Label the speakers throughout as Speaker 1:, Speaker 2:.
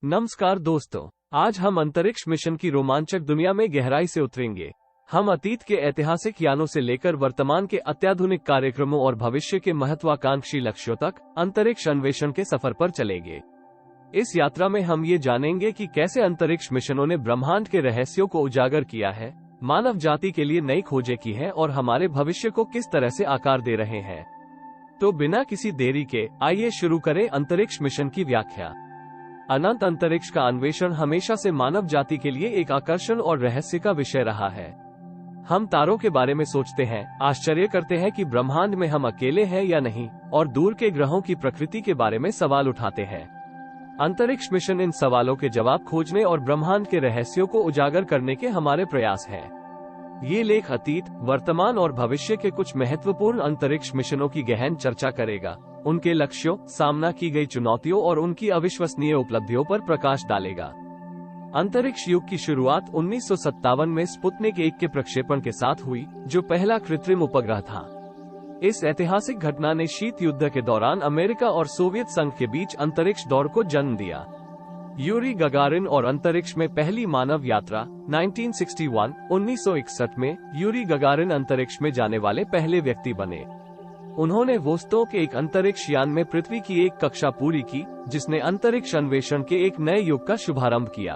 Speaker 1: नमस्कार दोस्तों, आज हम अंतरिक्ष मिशन की रोमांचक दुनिया में गहराई से उतरेंगे। हम अतीत के ऐतिहासिक यानों से लेकर वर्तमान के अत्याधुनिक कार्यक्रमों और भविष्य के महत्वाकांक्षी लक्ष्यों तक अंतरिक्ष अन्वेषण के सफर पर चलेंगे। इस यात्रा में हम ये जानेंगे कि कैसे अंतरिक्ष मिशनों ने ब्रह्मांड के रहस्यों को उजागर किया है, मानव जाति के लिए नई खोजें की हैं और हमारे भविष्य को किस तरह से आकार दे रहे हैं। तो बिना किसी देरी के आइए शुरू करें अंतरिक्ष मिशन की व्याख्या। अनंत अंतरिक्ष का अन्वेषण हमेशा से मानव जाति के लिए एक आकर्षण और रहस्य का विषय रहा है। हम तारों के बारे में सोचते हैं, आश्चर्य करते हैं कि ब्रह्मांड में हम अकेले हैं या नहीं, और दूर के ग्रहों की प्रकृति के बारे में सवाल उठाते हैं। अंतरिक्ष मिशन इन सवालों के जवाब खोजने और ब्रह्मांड के रहस्यों को उजागर करने के हमारे प्रयास हैं। ये लेख अतीत, वर्तमान और भविष्य के कुछ महत्वपूर्ण अंतरिक्ष मिशनों की गहन चर्चा करेगा, उनके लक्ष्यों, सामना की गई चुनौतियों और उनकी अविश्वसनीय उपलब्धियों पर प्रकाश डालेगा। अंतरिक्ष युग की शुरुआत 1957 में स्पुतनिक 1 के प्रक्षेपण के साथ हुई, जो पहला कृत्रिम उपग्रह था। इस ऐतिहासिक घटना ने शीत युद्ध के दौरान अमेरिका और सोवियत संघ के बीच अंतरिक्ष दौड़ को जन्म दिया। यूरी गगारिन और अंतरिक्ष में पहली मानव यात्रा 1961 में यूरी गगारिन अंतरिक्ष में जाने वाले पहले व्यक्ति बने। उन्होंने वोस्तोक के एक अंतरिक्ष यान में पृथ्वी की एक कक्षा पूरी की, जिसने अंतरिक्ष अन्वेषण के एक नए युग का शुभारंभ किया।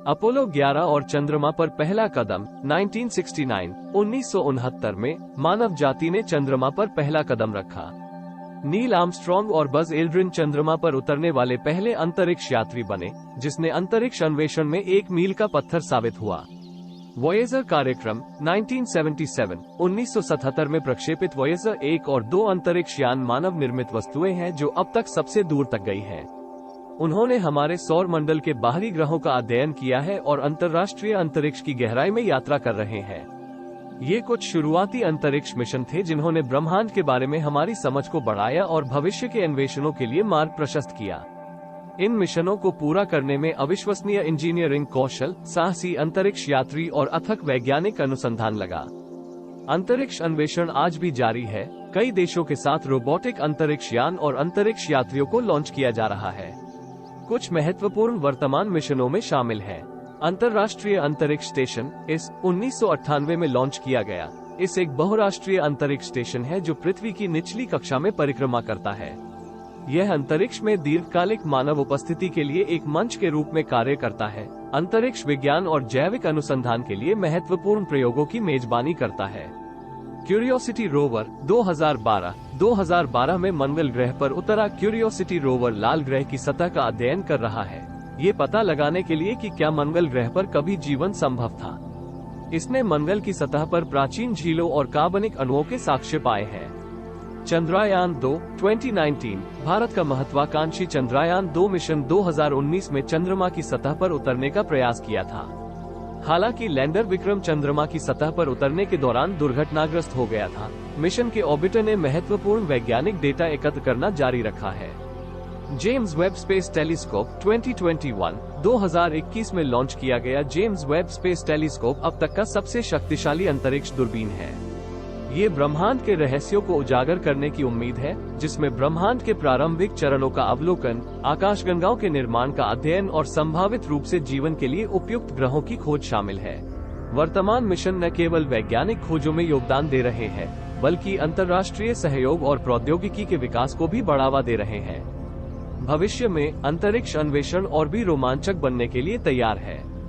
Speaker 1: अपोलो 11 और चंद्रमा पर पहला कदम 1969 में मानव जाति ने चंद्रमा पर पहला कदम रखा। नील आर्मस्ट्रॉन्ग और बज एल्ड्रिन चंद्रमा पर उतरने वाले पहले अंतरिक्ष यात्री बने, जिसने अंतरिक्ष अन्वेषण में एक मील का पत्थर साबित हुआ। वॉयेजर कार्यक्रम 1977 में प्रक्षेपित वॉयेजर 1 और 2 अंतरिक्ष यान मानव निर्मित वस्तुएं हैं जो अब तक सबसे दूर तक गई हैं। उन्होंने हमारे सौर मंडल के बाहरी ग्रहों का अध्ययन किया है और अंतर्राष्ट्रीय अंतरिक्ष की गहराई में यात्रा कर रहे हैं। ये कुछ शुरुआती अंतरिक्ष मिशन थे जिन्होंने ब्रह्मांड के बारे में हमारी समझ को बढ़ाया और भविष्य के अन्वेषणों के लिए मार्ग प्रशस्त किया। इन मिशनों को पूरा करने में अविश्वसनीय इंजीनियरिंग कौशल, साहसी अंतरिक्ष यात्री और अथक वैज्ञानिक अनुसंधान लगा। अंतरिक्ष अन्वेषण आज भी जारी है। कई देशों के साथ रोबोटिक अंतरिक्ष यान और अंतरिक्ष यात्रियों को लॉन्च किया जा रहा है। कुछ महत्वपूर्ण वर्तमान मिशनों में शामिल है अंतर्राष्ट्रीय अंतरिक्ष स्टेशन, इस 1998 में लॉन्च किया गया। इस एक बहुराष्ट्रीय अंतरिक्ष स्टेशन है जो पृथ्वी की निचली कक्षा में परिक्रमा करता है। यह अंतरिक्ष में दीर्घकालिक मानव उपस्थिति के लिए एक मंच के रूप में कार्य करता है, अंतरिक्ष विज्ञान और जैविक अनुसंधान के लिए महत्वपूर्ण प्रयोगों की मेजबानी करता है। क्यूरियोसिटी रोवर 2012 में मंगल ग्रह पर उतरा। क्यूरियोसिटी रोवर लाल ग्रह की सतह का अध्ययन कर रहा है, ये पता लगाने के लिए कि क्या मंगल ग्रह पर कभी जीवन संभव था। इसने मंगल की सतह पर प्राचीन झीलों और कार्बनिक अणुओं के साक्ष्य पाए हैं। चंद्रयान 2 2019 भारत का महत्वाकांक्षी चंद्रयान 2 मिशन 2019 में चंद्रमा की सतह पर उतरने का प्रयास किया था। हालांकि लैंडर विक्रम चंद्रमा की सतह पर उतरने के दौरान दुर्घटनाग्रस्त हो गया था। मिशन के ऑर्बिटर ने महत्वपूर्ण वैज्ञानिक डेटा एकत्र करना जारी रखा है। जेम्स वेब स्पेस टेलीस्कोप 2021 में लॉन्च किया गया जेम्स वेब स्पेस टेलीस्कोप अब तक का सबसे शक्तिशाली अंतरिक्ष दूरबीन है। ये ब्रह्मांड के रहस्यों को उजागर करने की उम्मीद है, जिसमें ब्रह्मांड के प्रारंभिक चरणों का अवलोकन, आकाशगंगाओं के निर्माण का अध्ययन और संभावित रूप से जीवन के लिए उपयुक्त ग्रहों की खोज शामिल है। वर्तमान मिशन न केवल वैज्ञानिक खोजों में योगदान दे रहे हैं, बल्कि अंतर्राष्ट्रीय सहयोग और प्रौद्योगिकी के विकास को भी बढ़ावा दे रहे हैं। भविष्य में अंतरिक्ष अन्वेषण और भी रोमांचक बनने के लिए तैयार है।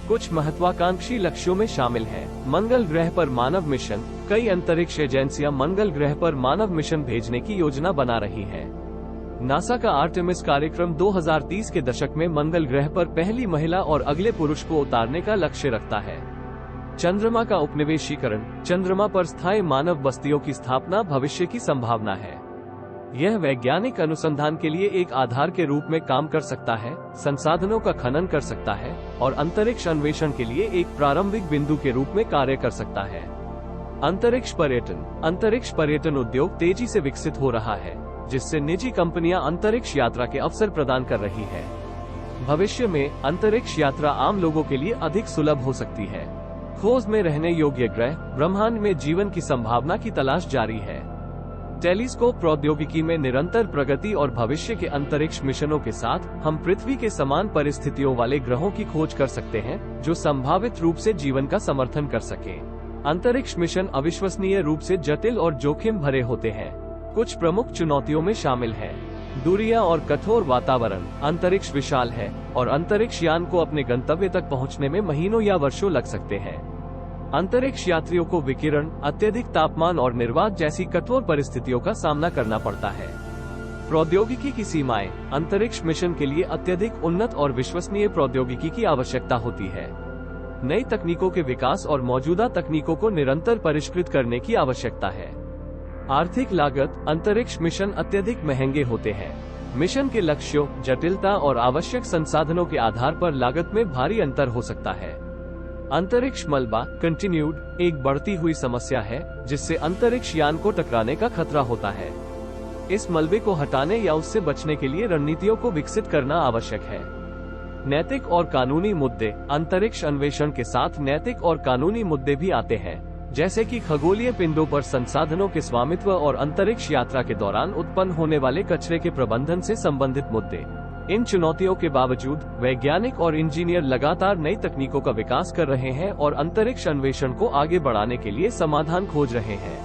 Speaker 1: कुछ महत्वाकांक्षी लक्ष्यों में शामिल है मंगल ग्रह पर मानव मिशन। कई अंतरिक्ष एजेंसियां मंगल ग्रह पर मानव मिशन भेजने की योजना बना रही हैं। नासा का आर्टेमिस कार्यक्रम 2030 के दशक में मंगल ग्रह पर पहली महिला और अगले पुरुष को उतारने का लक्ष्य रखता है। चंद्रमा का उपनिवेशीकरण, चंद्रमा पर स्थायी मानव बस्तियों की स्थापना भविष्य की संभावना है। यह वैज्ञानिक अनुसंधान के लिए एक आधार के रूप में काम कर सकता है, संसाधनों का खनन कर सकता है और अंतरिक्ष अन्वेषण के लिए एक प्रारंभिक बिंदु के रूप में कार्य कर सकता है। अंतरिक्ष पर्यटन उद्योग तेजी से विकसित हो रहा है, जिससे निजी कंपनियां अंतरिक्ष यात्रा के अवसर प्रदान कर रही है। भविष्य में अंतरिक्ष यात्रा आम लोगों के लिए अधिक सुलभ हो सकती है। खोज में रहने योग्य ग्रह, ब्रह्मांड में जीवन की संभावना की तलाश जारी है। टेलीस्कोप प्रौद्योगिकी में निरंतर प्रगति और भविष्य के अंतरिक्ष मिशनों के साथ हम पृथ्वी के समान परिस्थितियों वाले ग्रहों की खोज कर सकते हैं जो संभावित रूप से जीवन का समर्थन कर सके। अंतरिक्ष मिशन अविश्वसनीय रूप से जटिल और जोखिम भरे होते हैं। कुछ प्रमुख चुनौतियों में शामिल है दूरियां और कठोर वातावरण। अंतरिक्ष विशाल है और अंतरिक्ष यान को अपने गंतव्य तक पहुंचने में महीनों या वर्षों लग सकते हैं। अंतरिक्ष यात्रियों को विकिरण, अत्यधिक तापमान और निर्वात जैसी कठोर परिस्थितियों का सामना करना पड़ता है। प्रौद्योगिकी की सीमाएं। अंतरिक्ष मिशन के लिए अत्यधिक उन्नत और विश्वसनीय प्रौद्योगिकी की आवश्यकता होती है। नई तकनीकों के विकास और मौजूदा तकनीकों को निरंतर परिष्कृत करने की आवश्यकता है। आर्थिक लागत। अंतरिक्ष मिशन अत्यधिक महंगे होते हैं। मिशन के लक्ष्यों, जटिलता और आवश्यक संसाधनों के आधार पर लागत में भारी अंतर हो सकता है। अंतरिक्ष मलबा कंटिन्यूड एक बढ़ती हुई समस्या है जिससे अंतरिक्ष यान को टकराने का खतरा होता है। इस मलबे को हटाने या उससे बचने के लिए रणनीतियों को विकसित करना आवश्यक है। नैतिक और कानूनी मुद्दे। अंतरिक्ष अन्वेषण के साथ नैतिक और कानूनी मुद्दे भी आते हैं, जैसे कि खगोलीय पिंडों पर संसाधनों के स्वामित्व और अंतरिक्ष यात्रा के दौरान उत्पन्न होने वाले कचरे के प्रबंधन से संबंधित मुद्दे। इन चुनौतियों के बावजूद वैज्ञानिक और इंजीनियर लगातार नई तकनीकों का विकास कर रहे हैं और अंतरिक्ष अन्वेषण को आगे बढ़ाने के लिए समाधान खोज रहे हैं।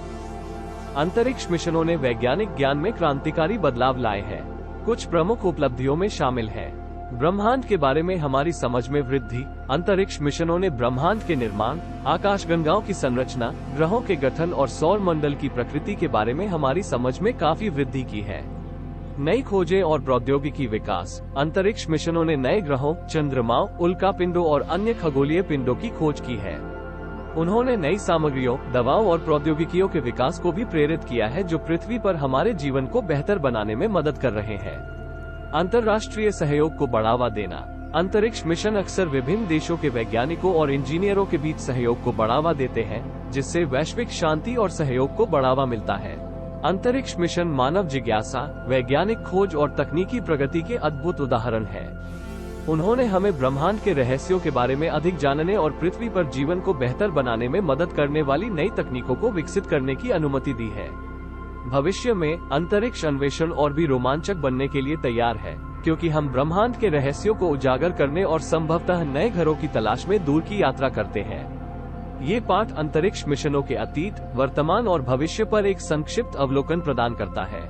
Speaker 1: अंतरिक्ष मिशनों ने वैज्ञानिक ज्ञान में क्रांतिकारी बदलाव लाए हैं। कुछ प्रमुख उपलब्धियों में शामिल है ब्रह्मांड के बारे में हमारी समझ में वृद्धि। अंतरिक्ष मिशनों ने ब्रह्मांड के निर्माण, आकाशगंगाओं की संरचना, ग्रहों के गठन और सौर मंडल की प्रकृति के बारे में हमारी समझ में काफी वृद्धि की है। नई खोजें और प्रौद्योगिकी विकास। अंतरिक्ष मिशनों ने नए ग्रहों, चंद्रमाओं, उल्का पिंडों और अन्य खगोलीय पिंडों की खोज की है। उन्होंने नई सामग्रियों, दवाओं और प्रौद्योगिकियों के विकास को भी प्रेरित किया है जो पृथ्वी पर हमारे जीवन को बेहतर बनाने में मदद कर रहे हैं। अंतर्राष्ट्रीय सहयोग को बढ़ावा देना। अंतरिक्ष मिशन अक्सर विभिन्न देशों के वैज्ञानिकों और इंजीनियरों के बीच सहयोग को बढ़ावा देते हैं, जिससे वैश्विक शांति और सहयोग को बढ़ावा मिलता है। अंतरिक्ष मिशन मानव जिज्ञासा, वैज्ञानिक खोज और तकनीकी प्रगति के अद्भुत उदाहरण हैं। उन्होंने हमें ब्रह्मांड के रहस्यों के बारे में अधिक जानने और पृथ्वी पर जीवन को बेहतर बनाने में मदद करने वाली नई तकनीकों को विकसित करने की अनुमति दी है। भविष्य में अंतरिक्ष अन्वेषण और भी रोमांचक बनने के लिए तैयार है, क्योंकि हम ब्रह्मांड के रहस्यों को उजागर करने और संभवतः नए घरों की तलाश में दूर की यात्रा करते हैं। ये पाठ अंतरिक्ष मिशनों के अतीत, वर्तमान और भविष्य पर एक संक्षिप्त अवलोकन प्रदान करता है।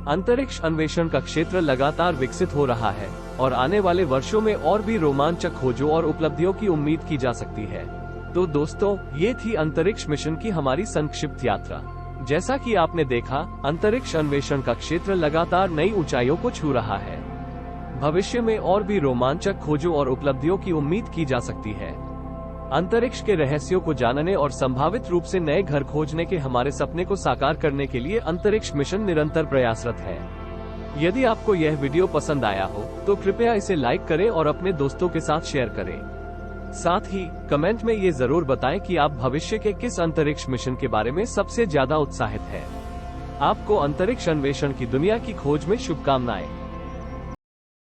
Speaker 1: अंतरिक्ष अन्वेषण का क्षेत्र लगातार विकसित हो रहा है और आने वाले वर्षों में और भी रोमांचक खोजों और उपलब्धियों की उम्मीद की जा सकती है। तो दोस्तों, ये थी अंतरिक्ष मिशन की हमारी संक्षिप्त यात्रा। जैसा कि आपने देखा, अंतरिक्ष अन्वेषण का क्षेत्र लगातार नई ऊंचाइयों को छू रहा है। भविष्य में और भी रोमांचक खोजों और उपलब्धियों की उम्मीद की जा सकती है। अंतरिक्ष के रहस्यों को जानने और संभावित रूप से नए घर खोजने के हमारे सपने को साकार करने के लिए अंतरिक्ष मिशन निरंतर प्रयासरत है। यदि आपको यह वीडियो पसंद आया हो तो कृपया इसे लाइक करें और अपने दोस्तों के साथ शेयर करें। साथ ही कमेंट में ये जरूर बताएं कि आप भविष्य के किस अंतरिक्ष मिशन के बारे में सबसे ज्यादा उत्साहित हैं। आपको अंतरिक्ष अन्वेषण की दुनिया की खोज में शुभकामनाएं।